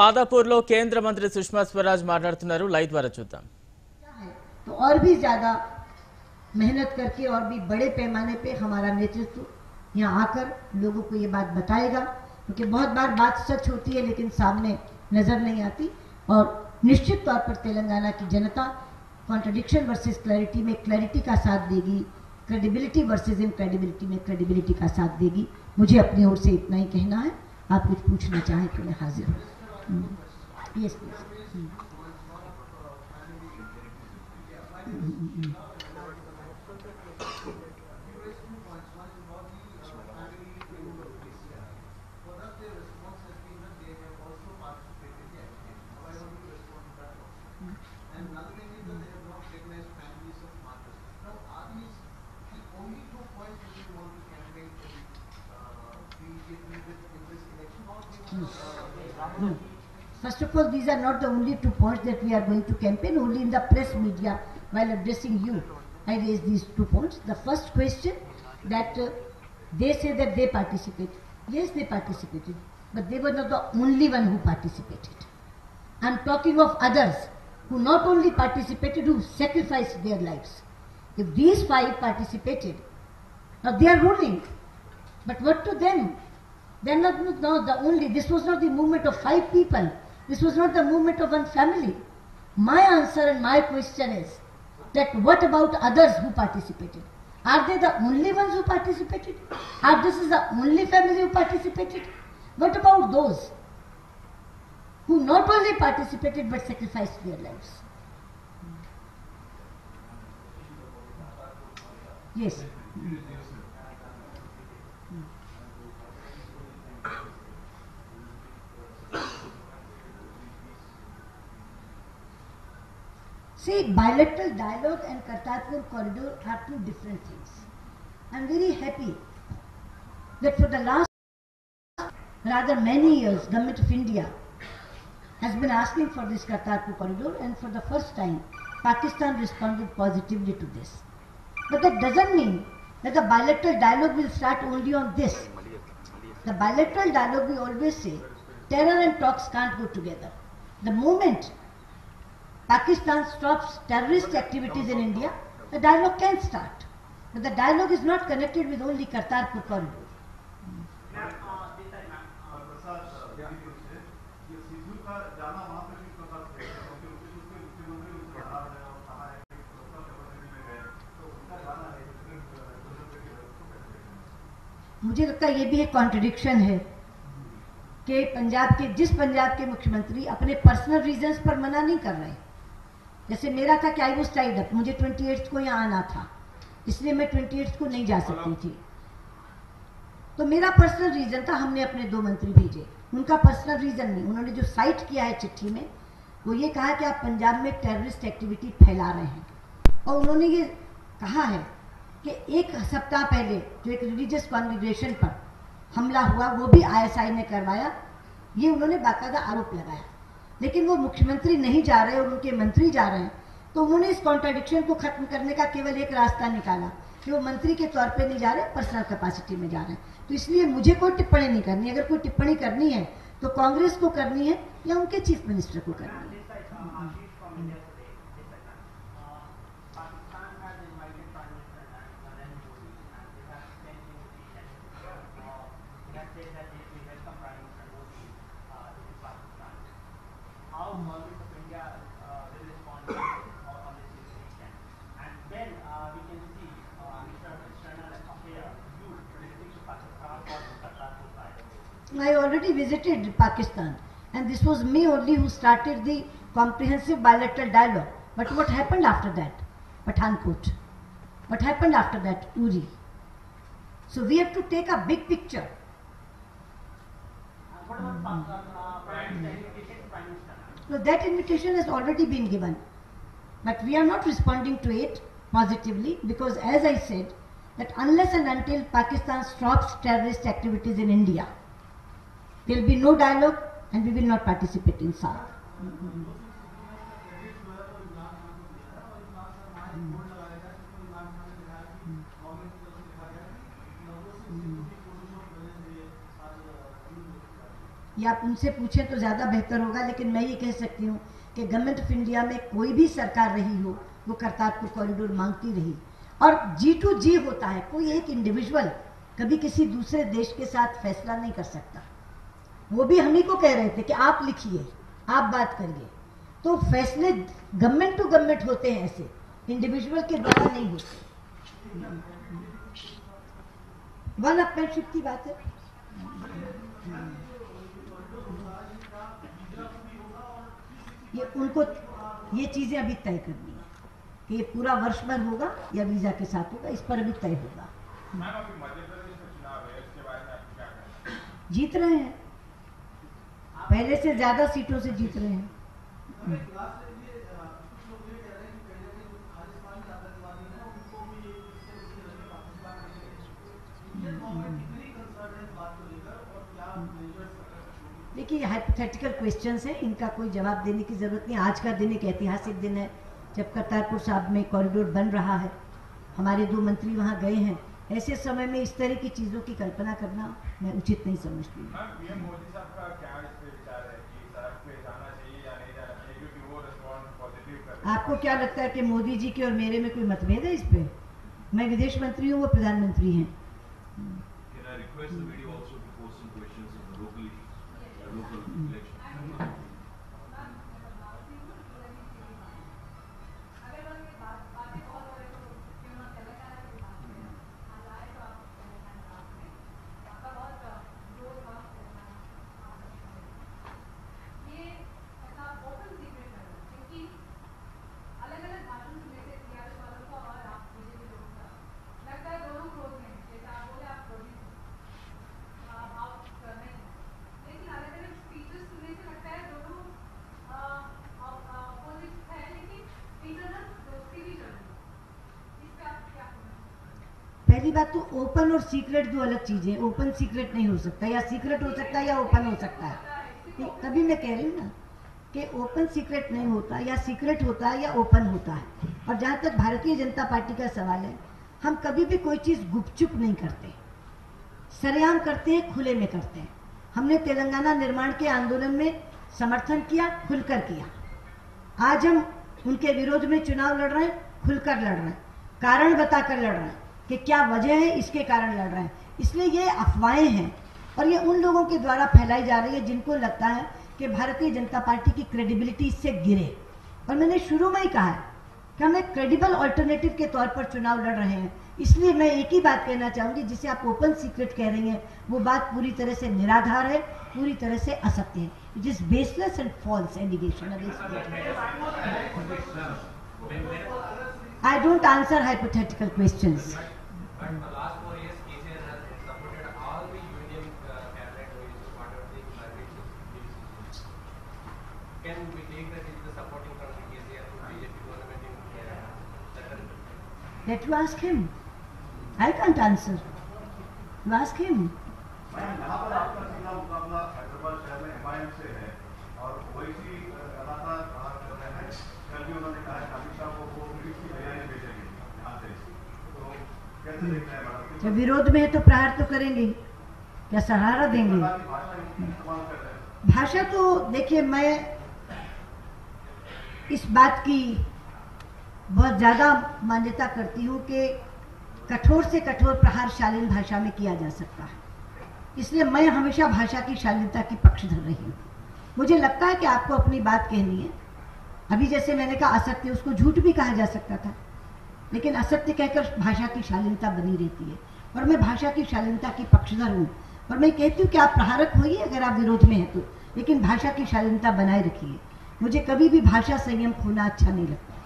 మాదాపూర్లో కేంద్ర మంత్రి సుష్మా స్వరాజ్ మాట్లాడుతున్నారు. లైవ్ ద్వారా చూద్దాం. तो और भी ज्यादा मेहनत करके और भी बड़े पैमाने पे हमारा नेतृत्व यहाँ आकर लोगों को ये बात बताएगा, क्योंकि बहुत बार बात सच होती है लेकिन सामने नजर नहीं आती। और निश्चित तौर पर तेलंगाना की जनता कॉन्ट्रडिक्शन वर्सेस क्लैरिटी में क्लैरिटी का साथ देगी, क्रेडिबिलिटी वर्सेस इनक्रेडिबिलिटी में क्रेडिबिलिटी का साथ देगी। मुझे अपनी ओर से इतना ही कहना है। आप कुछ पूछना चाहें तो मैं हाजिर हूँ। Yes please. No. First of all, these are not the only 2 points that we are going to campaign. Only in the press media, while addressing you, I raised these 2 points. The first question, that they say that they participated. Yes, they participated, but they were not the only one who participated. I am talking of others who not only participated, who sacrificed their lives. If these 5 participated, now they are ruling, but what to them? They are not the only. This was not the movement of 5 people. This was not the movement of one family. My answer and my question is that what about others who participated? Are they the only ones who participated? Are this is the only family who participated? What about those who not only participated but sacrificed their lives? Yes. See, bilateral dialogue and Kartarpur corridor are 2 different things. I am very happy that for the last rather many years, Government of India has been asking for this Kartarpur corridor, and for the first time, Pakistan responded positively to this. But that doesn't mean that the bilateral dialogue will start only on this. The bilateral dialogue, we always say, terror and talks can't go together. The moment Pakistan stops terrorist activities in India, the dialogue can start. But the dialogue is not connected with only Kartarpur corridor. मुझे लगता है ये भी एक contradiction है कि जिस पंजाब के मुख्यमंत्री अपने पर्सनल रीजंस पर मना नहीं कर रहे। जैसे मेरा था कि आई वाज टाइड अप, मुझे 28 को यहाँ आना था, इसलिए मैं 28 को नहीं जा सकती थी। तो मेरा पर्सनल रीजन था, हमने अपने 2 मंत्री भेजे। उनका पर्सनल रीजन नहीं, उन्होंने जो साइट किया है चिट्ठी में, वो ये कहा कि आप पंजाब में टेररिस्ट एक्टिविटी फैला रहे हैं। और उन्होंने ये कहा है कि 1 सप्ताह पहले जो एक रिलीजियस कॉन्ग्रेगेशन पर हमला हुआ, वो भी ISI ने करवाया। ये उन्होंने बाकायदा आरोप लगाया। लेकिन वो मुख्यमंत्री नहीं जा रहे और उनके मंत्री जा रहे हैं, तो उन्होंने इस कॉन्ट्रडिक्शन को खत्म करने का केवल एक रास्ता निकाला कि वो मंत्री के तौर पे नहीं जा रहे, पर्सनल कैपेसिटी में जा रहे हैं। तो इसलिए मुझे कोई टिप्पणी नहीं करनी। अगर कोई टिप्पणी करनी है तो कांग्रेस को करनी है या उनके चीफ मिनिस्टर को करनी है। I already visited Pakistan, and this was me only who started the comprehensive bilateral dialogue. But what happened after that? Pathankot. What happened after that? Uri. So we have to take a big picture. So that invitation has already been given, but we are not responding to it positively, because as I said, that unless and until Pakistan stops terrorist activities in India, there will be no dialogue and we will not participate in SAARC. या आप उनसे पूछें तो ज़्यादा बेहतर होगा, लेकिन मैं ये कह सकती हूँ कि गवर्नमेंट ऑफ इंडिया में कोई भी सरकार रही हो वो करतारपुर कॉरिडोर मांगती रही। और G2G होता है, कोई एक इंडिविजुअल कभी किसी दूसरे देश के साथ फैसला नहीं कर सकता। वो भी हम ही को कह रहे थे कि आप लिखिए, आप बात करिए। तो फैसले गवर्नमेंट टू गवर्नमेंट होते हैं, ऐसे इंडिविजुअल के द्वारा नहीं होते। वन अपमेंटशिप की बात है। ये उनको ये चीजें अभी तय करनी है कि ये पूरा वर्ष भर होगा या वीजा के साथ होगा, इस पर अभी तय होगा। जीत रहे हैं, पहले से ज्यादा सीटों से जीत रहे हैं। देखिए, हाइपोथेटिकल क्वेश्चंस हैं, इनका कोई जवाब देने की जरूरत नहीं। आज का दिन एक ऐतिहासिक दिन है जब करतारपुर साहिब में कॉरिडोर बन रहा है, हमारे 2 मंत्री वहां गए हैं। ऐसे समय में इस तरह की चीजों की कल्पना करना मैं उचित नहीं समझती हूँ। पीएम मोदी साहब का क्या इस पे विचार है कि सड़क पे जाना चाहिए या नहीं जाना चाहिए, क्योंकि वो रिस्पॉन्ड पॉजिटिव कर रहे हैं। आपको क्या लगता है कि मोदी जी के और मेरे में कोई मतभेद है इस पे? मैं विदेश मंत्री हूँ, वो प्रधानमंत्री हैं। Can I request the video also to post some questions on the local issues, the local election? पहली बात तो ओपन और सीक्रेट दो अलग चीजें। ओपन सीक्रेट नहीं हो सकता, या सीक्रेट हो सकता है या ओपन हो सकता है। तभी मैं कह रही हूँ ना कि ओपन सीक्रेट नहीं होता, या सीक्रेट होता है या ओपन होता है। और जहाँ तक भारतीय जनता पार्टी का सवाल है, हम कभी भी कोई चीज गुपचुप नहीं करते, सरेआम करते हैं, खुले में करते हैं। हमने तेलंगाना निर्माण के आंदोलन में समर्थन किया, खुलकर किया। आज हम उनके विरोध में चुनाव लड़ रहे हैं, खुलकर लड़ रहे हैं, कारण बताकर लड़ रहे हैं कि क्या वजह है, इसके कारण लड़ रहे हैं। इसलिए ये अफवाहें हैं और ये उन लोगों के द्वारा फैलाई जा रही है जिनको लगता है कि भारतीय जनता पार्टी की क्रेडिबिलिटी इससे गिरे। और मैंने शुरू में ही कहा है कि हम एक क्रेडिबल ऑल्टरनेटिव के तौर पर चुनाव लड़ रहे हैं। इसलिए मैं एक ही बात कहना चाहूंगी, जिसे आप ओपन सीक्रेट कह रही हैं, वो बात पूरी तरह से निराधार है, पूरी तरह से असत्य है। It is baseless and false allegation against. I don't answer hypothetical questions. But for the last 4 years, KCR has supported all the union cabinet ministers, whatever the private ministers. Can we take that as the supporting from the KCR to BJP government in Kerala? Let you ask him. I can't answer. You ask him. यहाँ पर आपका सीधा मुकाबला हैदराबाद शहर में MIM से है और वैसी लगातार कहा कर रहे हैं। कल भी उन्होंने कहा है अमित शाह को वो पुलिस की तैयारी भेजेंगे यहाँ से। तो कैसे देख रहे हैं मैडम? जब विरोध में है तो प्रहार तो करेंगे, क्या सहारा देंगे? भाषा इस्तेमाल कर रहे हैं। भाषा तो देखिए, मैं इस बात की बहुत ज्यादा मान्यता करती हूँ कि कठोर से कठोर प्रहार शालीन भाषा में किया जा सकता है। इसलिए मैं हमेशा भाषा की शालीनता की पक्षधर रही हूँ। मुझे लगता है कि आपको अपनी बात कहनी है। अभी जैसे मैंने कहा असत्य, उसको झूठ भी कहा जा सकता था, लेकिन असत्य कहकर भाषा की शालीनता बनी रहती है। और मैं भाषा की शालीनता की पक्षधर हूँ और मैं कहती हूँ कि आप प्रहारक होइए अगर आप विरोध में हैं तो, लेकिन भाषा की शालीनता बनाए रखिए। मुझे कभी भी भाषा संयम खोना अच्छा नहीं लगता।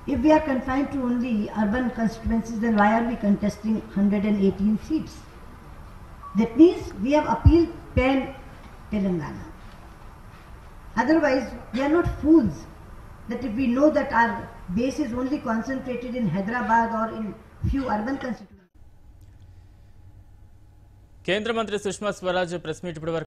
If we are confined to only urban constituencies, then why are we contesting 118 seats? That means we have appealed pan Telangana. Otherwise, we are not fools that if we know that our base is only concentrated in Hyderabad or in few urban constituencies. కేంద్ర మంత్రి Sushma Swaraj press meet ఇప్పటివరకు